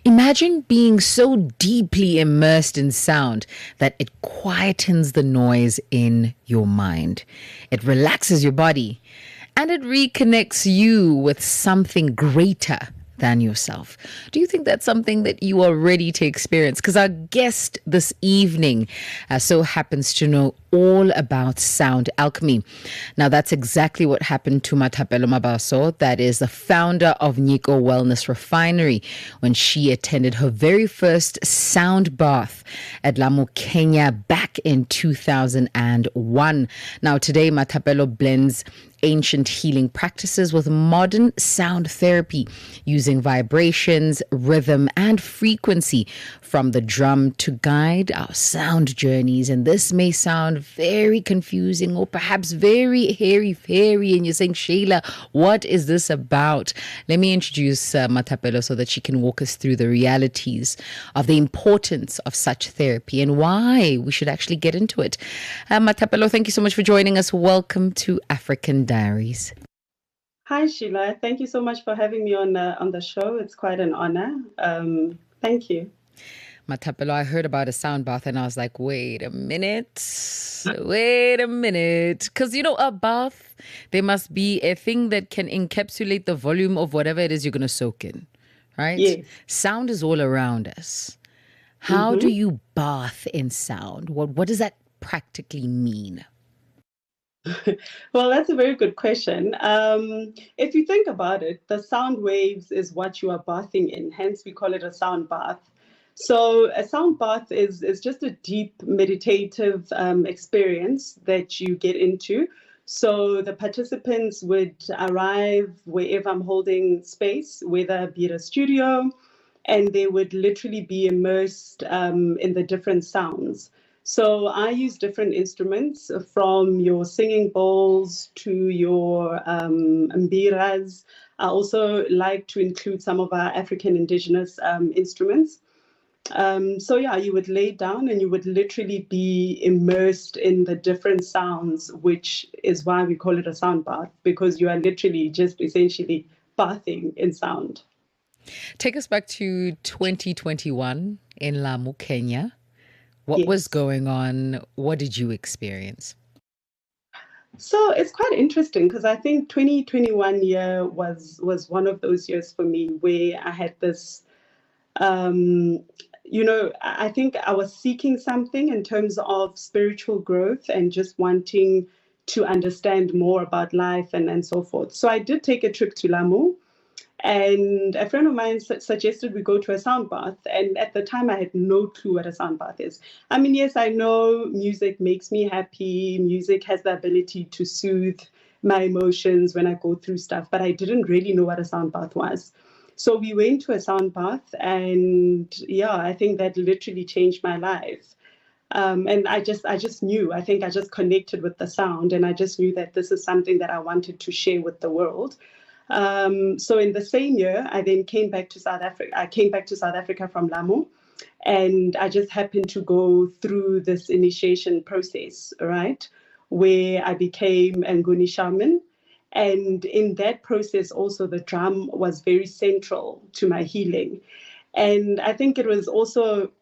Imagine being so deeply immersed in sound that it quietens the noise in your mind. It relaxes your body and it reconnects you with something greater than yourself. Do you think that's something that you are ready to experience? Because our guest this evening so happens to know all about sound alchemy. Now, that's exactly what happened to Mathapelo Mabaso, that is the founder of Nyiko Wellness Refinery, when she attended her very first sound bath at Lamu, Kenya back in 2001. Now, today, Mathapelo blends ancient healing practices with modern sound therapy using vibrations, rhythm, and frequency from the drum to guide our sound journeys. And this may sound very confusing or perhaps very hairy-fairy, and you're saying, Sheila, what is this about? Let me introduce Mathapelo so that she can walk us through the realities of the importance of such therapy and why we should actually get into it. Mathapelo, thank you so much for joining us. Welcome to African Diaries. Hi, Sheila. Thank you so much for having me on the show. It's quite an honor. Thank you. Mathapelo, I heard about a sound bath and I was like, wait a minute. Because, a bath, there must be a thing that can encapsulate the volume of whatever it is you're going to soak in, right? Yes. Sound is all around us. How do you bath in sound? What does that practically mean? Well, that's a very good question. If you think about it, the sound waves is what you are bathing in. Hence, we call it a sound bath. So a sound bath is just a deep meditative experience that you get into. So the participants would arrive wherever I'm holding space, whether it be at a studio, and they would literally be immersed in the different sounds. So I use different instruments from your singing bowls to your mbiras. I also like to include some of our African indigenous instruments. So yeah, you would lay down and you would literally be immersed in the different sounds, which is why we call it a sound bath, because you are literally just essentially bathing in sound. Take us back to 2021 in Lamu, Kenya. What was Yes. going on? What did you experience? So it's quite interesting because I think 2021 year was one of those years for me where I had this I think I was seeking something in terms of spiritual growth and just wanting to understand more about life and so forth. So I did take a trip to Lamu, and a friend of mine suggested we go to a sound bath. And at the time, I had no clue what a sound bath is. I mean, yes, I know music makes me happy. Music has the ability to soothe my emotions when I go through stuff, but I didn't really know what a sound bath was. So we went to a sound bath, and yeah, I think that literally changed my life. And I just knew. I think I just connected with the sound, and I just knew that this is something that I wanted to share with the world. So in the same year, I then came back to South Africa. I came back to South Africa from Lamu, and I just happened to go through this initiation process, right, where I became Nguni shaman. And in that process, also the drum was very central to my healing. And I think it was also,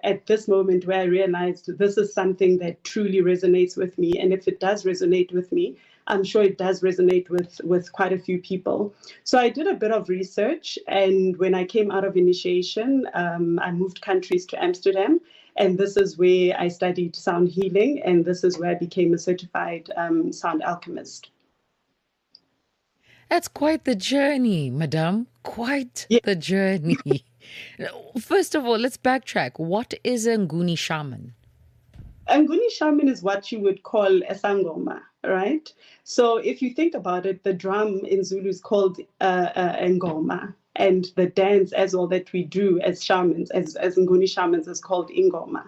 at this moment where I realized this is something that truly resonates with me. And if it does resonate with me, I'm sure it does resonate with quite a few people. So I did a bit of research. And when I came out of initiation, I moved countries to Amsterdam. And this is where I studied sound healing. And this is where I became a certified sound alchemist. That's quite the journey, madam. Quite Yeah. the journey. First of all, let's backtrack. What is a Nguni shaman? Nguni shaman is what you would call a sangoma, right? So if you think about it, the drum in Zulu is called ngoma, and the dance as well that we do as shamans, as Nguni shamans, is called ingoma.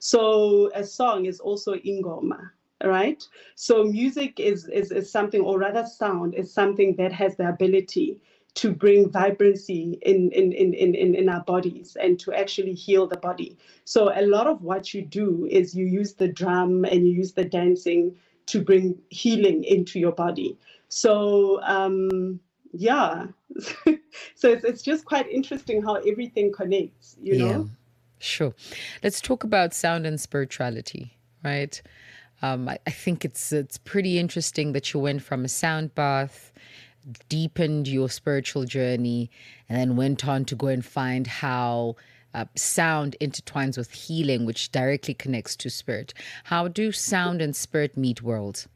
So a song is also ingoma, right? So music is something, or rather sound is something that has the ability to bring vibrancy in our bodies and to actually heal the body. So a lot of what you do is you use the drum and you use the dancing to bring healing into your body. So Yeah. So it's just quite interesting how everything connects, you Yeah, know? sure. Let's talk about sound and spirituality, right? I think it's pretty interesting that you went from a sound bath, deepened your spiritual journey, and then went on to go and find how sound intertwines with healing, which directly connects to spirit. How do sound and spirit meet worlds?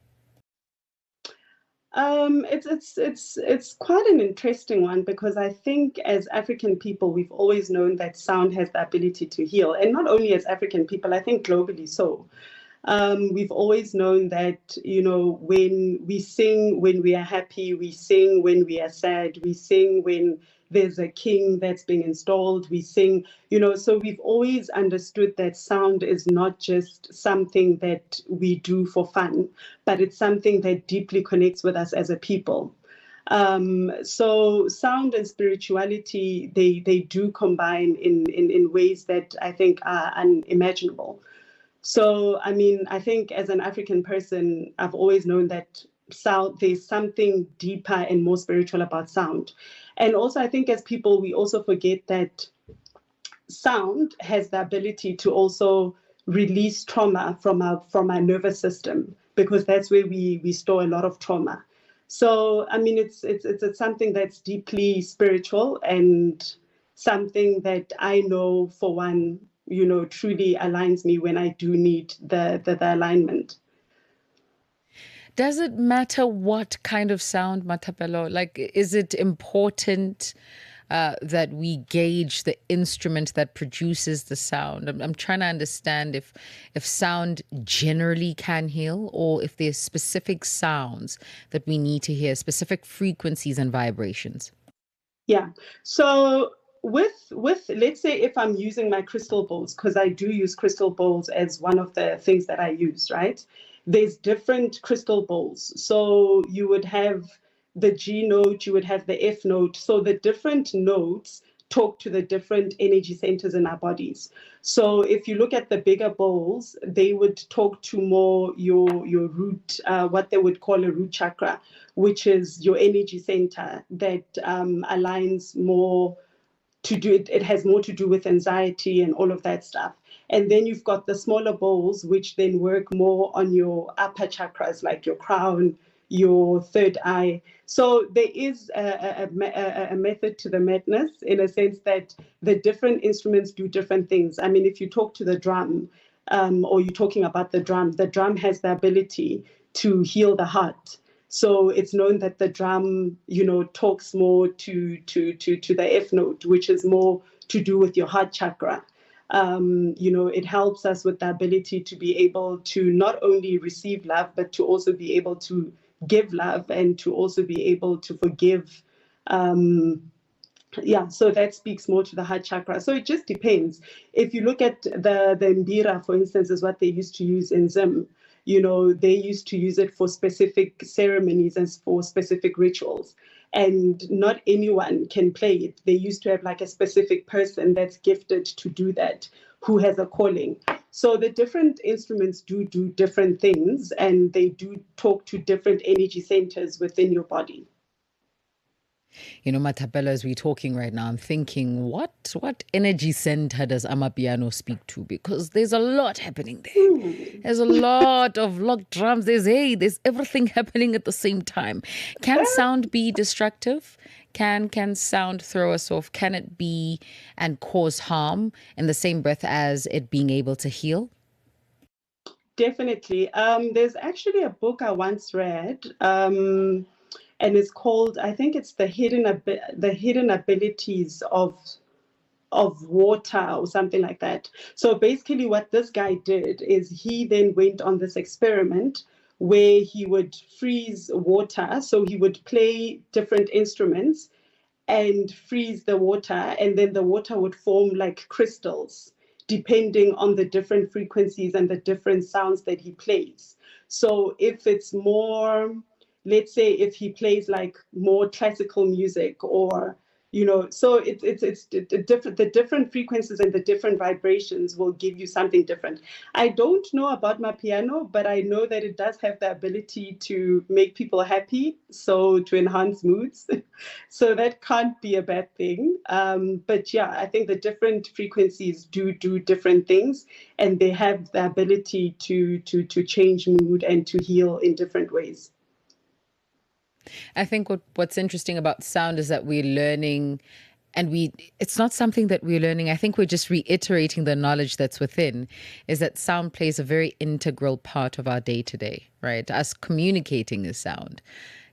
It's quite an interesting one because I think as African people, we've always known that sound has the ability to heal, and not only as African people, I think globally so. We've always known that, you know, when we sing when we are happy, we sing when we are sad, we sing when there's a king that's being installed, we sing, you know, so we've always understood that sound is not just something that we do for fun, but it's something that deeply connects with us as a people. So sound and spirituality, they do combine in ways that I think are unimaginable. So, I mean, I think as an African person, I've always known that sound, there's something deeper and more spiritual about sound. And also, I think as people, we also forget that sound has the ability to also release trauma from our nervous system because that's where we store a lot of trauma. So, I mean, it's something that's deeply spiritual and something that I know for one, you know, truly aligns me when I do need the alignment. Does it matter what kind of sound, Mathapelo? Like, is it important that we gauge the instrument that produces the sound? I'm trying to understand if sound generally can heal, or if there's specific sounds that we need to hear, specific frequencies and vibrations. Yeah. So with let's say if I'm using my crystal bowls, because I do use crystal bowls as one of the things that I use, right? There's different crystal bowls. So you would have the G note, you would have the F note. So the different notes talk to the different energy centers in our bodies. So if you look at the bigger bowls, they would talk to more your root, what they would call a root chakra, which is your energy center that aligns more to do it. It has more to do with anxiety and all of that stuff. And then you've got the smaller bowls, which then work more on your upper chakras, like your crown, your third eye. So there is a method to the madness in a sense that the different instruments do different things. I mean, if you talk to the drum, or you're talking about the drum has the ability to heal the heart. So it's known that the drum, you know, talks more to the F note, which is more to do with your heart chakra. You know, it helps us with the ability to be able to not only receive love, but to also be able to give love and to also be able to forgive. Yeah, so that speaks more to the heart chakra. So it just depends. If you look at the mbira, for instance, is what they used to use in Zim. You know, they used to use it for specific ceremonies and for specific rituals. And not anyone can play it. They used to have like a specific person that's gifted to do that, who has a calling. So the different instruments do different things, and they do talk to different energy centers within your body. You know, Mathapelo, as we're talking right now, I'm thinking, what energy center does Amapiano speak to? Because there's a lot happening there. Hmm. There's a lot of locked drums. There's everything happening at the same time. Can sound be destructive? Can sound throw us off? Can it be and cause harm in the same breath as it being able to heal? Definitely. There's actually a book I once read, and it's called, I think it's the hidden abilities of water or something like that. So basically, what this guy did is he then went on this experiment where he would freeze water. So he would play different instruments and freeze the water, and then the water would form like crystals depending on the different frequencies and the different sounds that he plays. So if it's more, let's say if he plays like more classical music or So the different frequencies and the different vibrations will give you something different. I don't know about my piano, but I know that it does have the ability to make people happy, so to enhance moods. So that can't be a bad thing. But yeah, I think the different frequencies do different things, and they have the ability to change mood and to heal in different ways. I think what's interesting about sound is that we're learning, and it's not something that we're learning. I think we're just reiterating the knowledge that's within, is that sound plays a very integral part of our day to day, right? Us communicating is sound.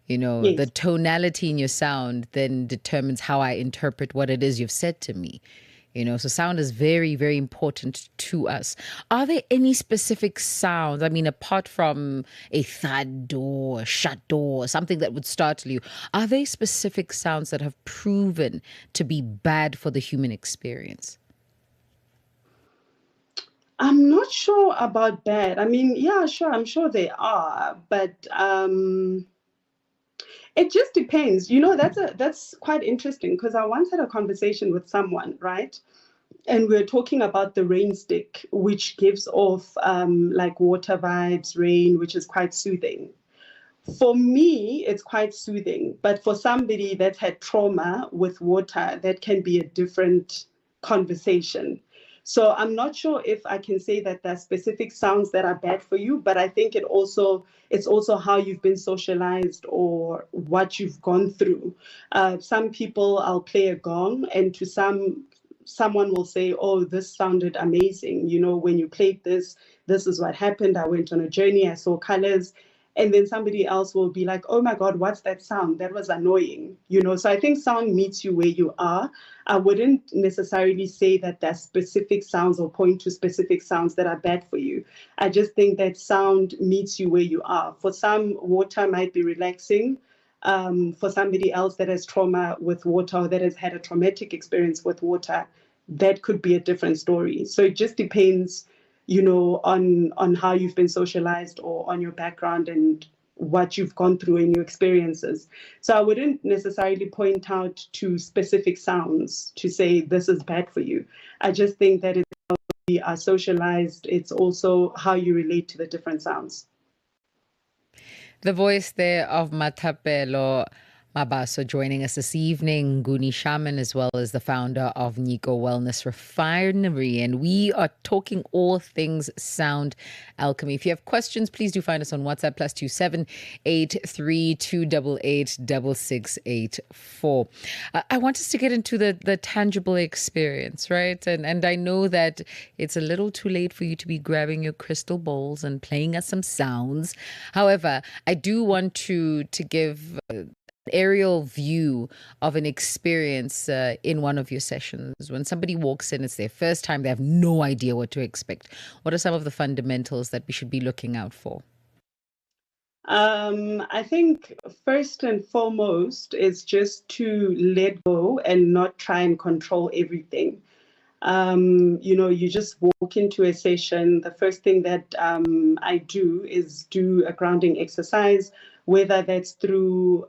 The Yes. tonality in your sound then determines how I interpret what it is you've said to me. So sound is very, very important to us. Are there any specific sounds? I mean, apart from a thud door, a shut door, something that would startle you, are there specific sounds that have proven to be bad for the human experience? I'm not sure about bad. I mean, yeah, sure, I'm sure they are, but it just depends. That's quite interesting because I once had a conversation with someone, right? And we're talking about the rain stick, which gives off like water vibes, rain, which is quite soothing. For me, it's quite soothing, but for somebody that's had trauma with water, that can be a different conversation. So I'm not sure if I can say that there's specific sounds that are bad for you, but I think it's also how you've been socialized or what you've gone through. Some people, I'll play a gong, and to someone will say, "Oh, this sounded amazing. When you played this, this is what happened. I went on a journey. I saw colors." And then somebody else will be like, "Oh my God, what's that sound? That was annoying." So I think sound meets you where you are. I wouldn't necessarily say that there's specific sounds or point to specific sounds that are bad for you. I just think that sound meets you where you are. For some, water might be relaxing. For somebody else that has trauma with water or that has had a traumatic experience with water, that could be a different story. So it just depends, on how you've been socialized or on your background and what you've gone through in your experiences. So I wouldn't necessarily point out to specific sounds to say this is bad for you. I just think that it's how we are socialized. It's also how you relate to the different sounds. The voice there of Mathapelo Mabaso joining us this evening, Guni Shaman, as well as the founder of Nyiko Wellness Refinery. And we are talking all things sound alchemy. If you have questions, please do find us on WhatsApp +27 83288 6684. I want us to get into the tangible experience, right? And I know that it's a little too late for you to be grabbing your crystal bowls and playing us some sounds. However, I do want to give aerial view of an experience in one of your sessions. When somebody walks in, it's their first time, they have no idea what to expect. What are some of the fundamentals that we should be looking out for? I think first and foremost is just to let go and not try and control everything. You just walk into a session. The first thing that I do is do a grounding exercise, whether that's through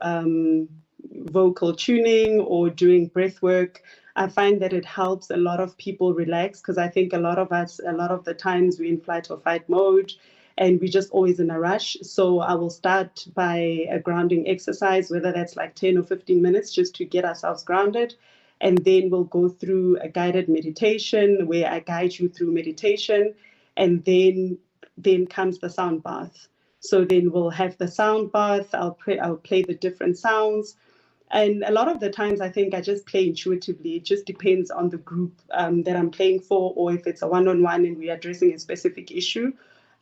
vocal tuning or doing breath work. I find that it helps a lot of people relax because I think a lot of us, a lot of the times we're in flight or fight mode and we're just always in a rush. So I will start by a grounding exercise, whether that's like 10 or 15 minutes just to get ourselves grounded. And then we'll go through a guided meditation where I guide you through meditation. And then comes the sound bath. So then we'll have the sound bath. I'll play the different sounds. And a lot of the times, I think I just play intuitively. It just depends on the group that I'm playing for, or if it's a one-on-one and we're addressing a specific issue,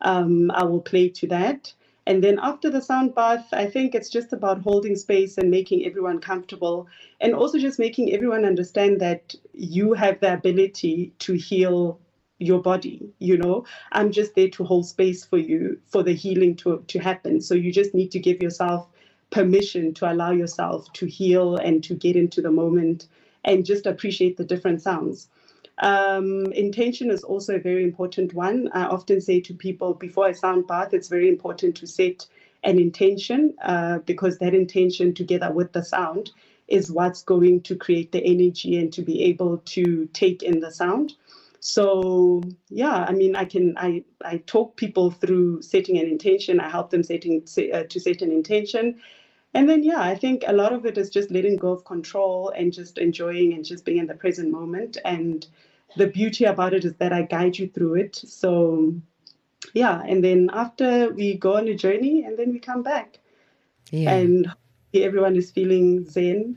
I will play to that. And then after the sound bath, I think it's just about holding space and making everyone comfortable, and also just making everyone understand that you have the ability to heal your body. I'm just there to hold space for you for the healing to happen. So you just need to give yourself permission to allow yourself to heal and to get into the moment and just appreciate the different sounds. Intention is also a very important one. I often say to people before a sound bath, it's very important to set an intention because that intention together with the sound is what's going to create the energy and to be able to take in the sound. So yeah, I mean, I talk people through setting an intention. I help them to set an intention, and then yeah, I think a lot of it is just letting go of control and just enjoying and just being in the present moment. And the beauty about it is that I guide you through it. So yeah, and then after we go on a journey, and then we come back, Yeah. and everyone is feeling zen.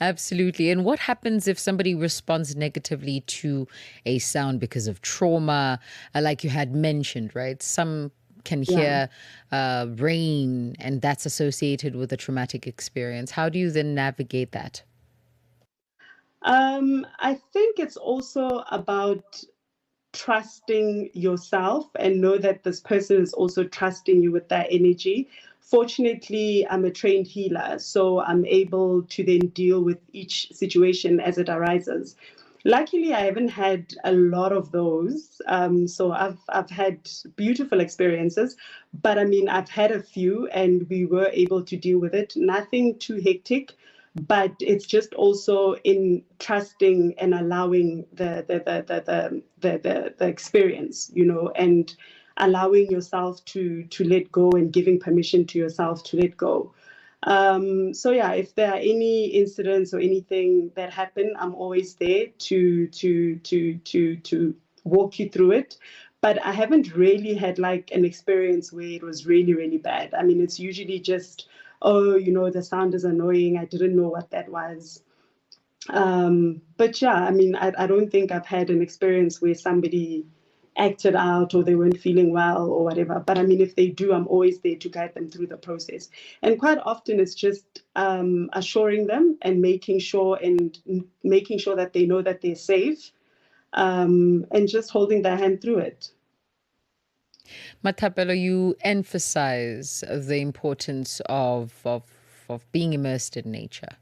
Absolutely. And what happens if somebody responds negatively to a sound because of trauma, like you had mentioned, right? Some can Yeah. hear rain, and that's associated with a traumatic experience. How do you then navigate that? I think it's also about trusting yourself and know that this person is also trusting you with that energy. Fortunately, I'm a trained healer, so I'm able to then deal with each situation as it arises. Luckily, I haven't had a lot of those, so I've had beautiful experiences. But I mean, I've had a few, and we were able to deal with it. Nothing too hectic, but it's just also in trusting and allowing the experience, you know, and allowing yourself to let go and giving permission to yourself to let go. So yeah, if there are any incidents or anything that happen, I'm always there to walk you through it. But I haven't really had like an experience where it was really, really bad. I mean, it's usually just, oh, you know, the sound is annoying. I didn't know what that was. But yeah, I mean, I don't think I've had an experience where somebody acted out or they weren't feeling well or whatever. But I mean, if they do, I'm always there to guide them through the process. And quite often it's just assuring them and making sure that they know that they're safe, and just holding their hand through it. Mathapelo, you emphasize the importance of being immersed in nature,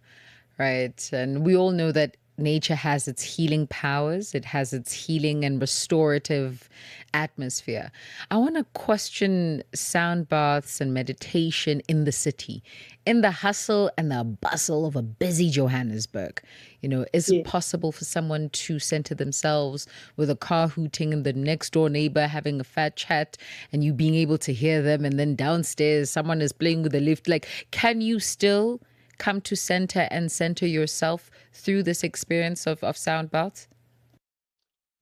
right? And we all know that nature has its healing powers, it has its healing and restorative atmosphere. I want to question sound baths and meditation in the city, in the hustle and the bustle of a busy Johannesburg. You know, is it Yeah. possible for someone to center themselves with a car hooting and the next door neighbor having a fat chat and you being able to hear them, and then downstairs someone is playing with the lift? Like, can you still come to center and center yourself through this experience of sound baths?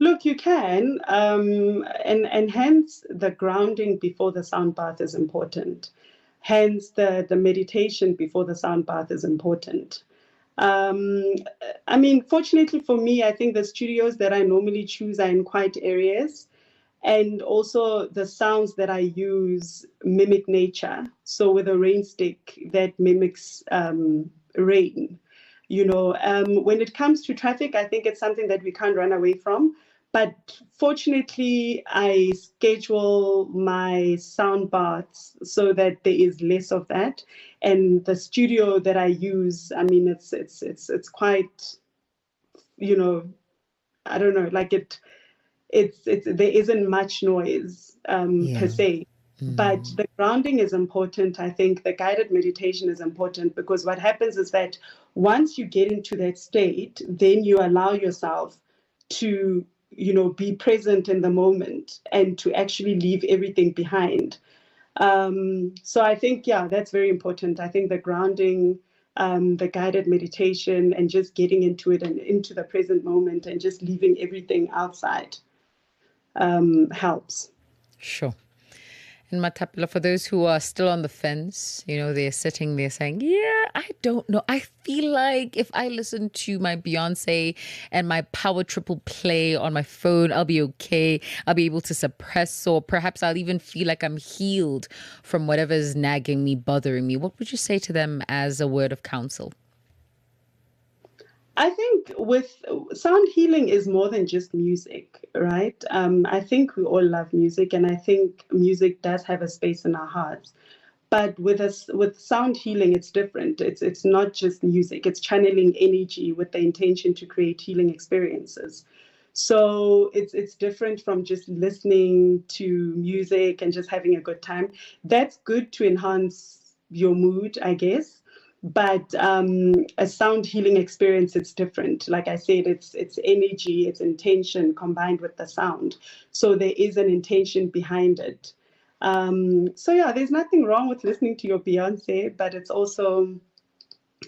Look, you can, and hence the grounding before the sound bath is important. Hence the meditation before the sound bath is important. Um, I mean, fortunately for me, I think the studios that I normally choose are in quiet areas, and also the sounds that I use mimic nature. So with a rain stick that mimics rain. You know, when it comes to traffic, I think it's something that we can't run away from. But fortunately, I schedule my sound baths so that there is less of that. And the studio that I use, I mean, it's quite, you know, I don't know, like it's there isn't much noise per Yeah. se. But the grounding is important. I think the guided meditation is important because what happens is that once you get into that state, then you allow yourself to, you know, be present in the moment and to actually leave everything behind. So I think, yeah, that's very important. I think the grounding, the guided meditation, and just getting into it and into the present moment and just leaving everything outside helps. Sure. And Matapila, for those who are still on the fence, you know, they're sitting there saying, yeah, I don't know. I feel like if I listen to my Beyonce and my power triple play on my phone, I'll be okay. I'll be able to suppress, or perhaps I'll even feel like I'm healed from whatever's nagging me, bothering me. What would you say to them as a word of counsel? I think with sound healing is more than just music, right? I think we all love music, and I think music does have a space in our hearts. But with us, with sound healing, it's different. It's not just music. It's channeling energy with the intention to create healing experiences. So it's different from just listening to music and just having a good time. That's good to enhance your mood, I guess. But a sound healing experience, it's different. Like I said, it's energy, it's intention combined with the sound. So there is an intention behind it. So yeah, there's nothing wrong with listening to your Beyonce, but it's also,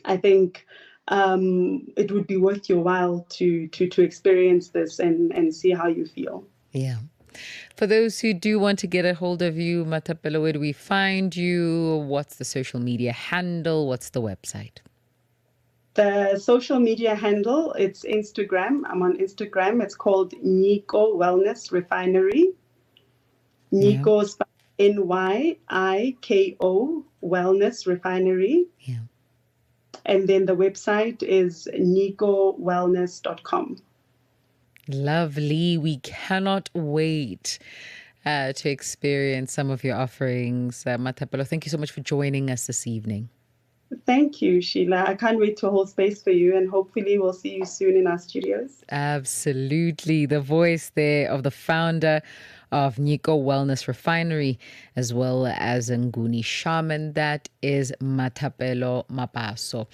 I think, it would be worth your while to experience this and see how you feel. Yeah. For those who do want to get a hold of you, Mathapelo, where do we find you? What's the social media handle? What's the website? The social media handle, it's Instagram. I'm on Instagram. It's called Nyiko Wellness Refinery. Yeah. Nyiko spelled Nyiko Wellness Refinery. Yeah. And then the website is nikowellness.com. Lovely. We cannot wait to experience some of your offerings. Mathapelo, thank you so much for joining us this evening. Thank you, Sheila. I can't wait to hold space for you, and hopefully we'll see you soon in our studios. Absolutely. The voice there of the founder of Nyiko Wellness Refinery, as well as Nguni Shaman, that is Mathapelo Mabaso.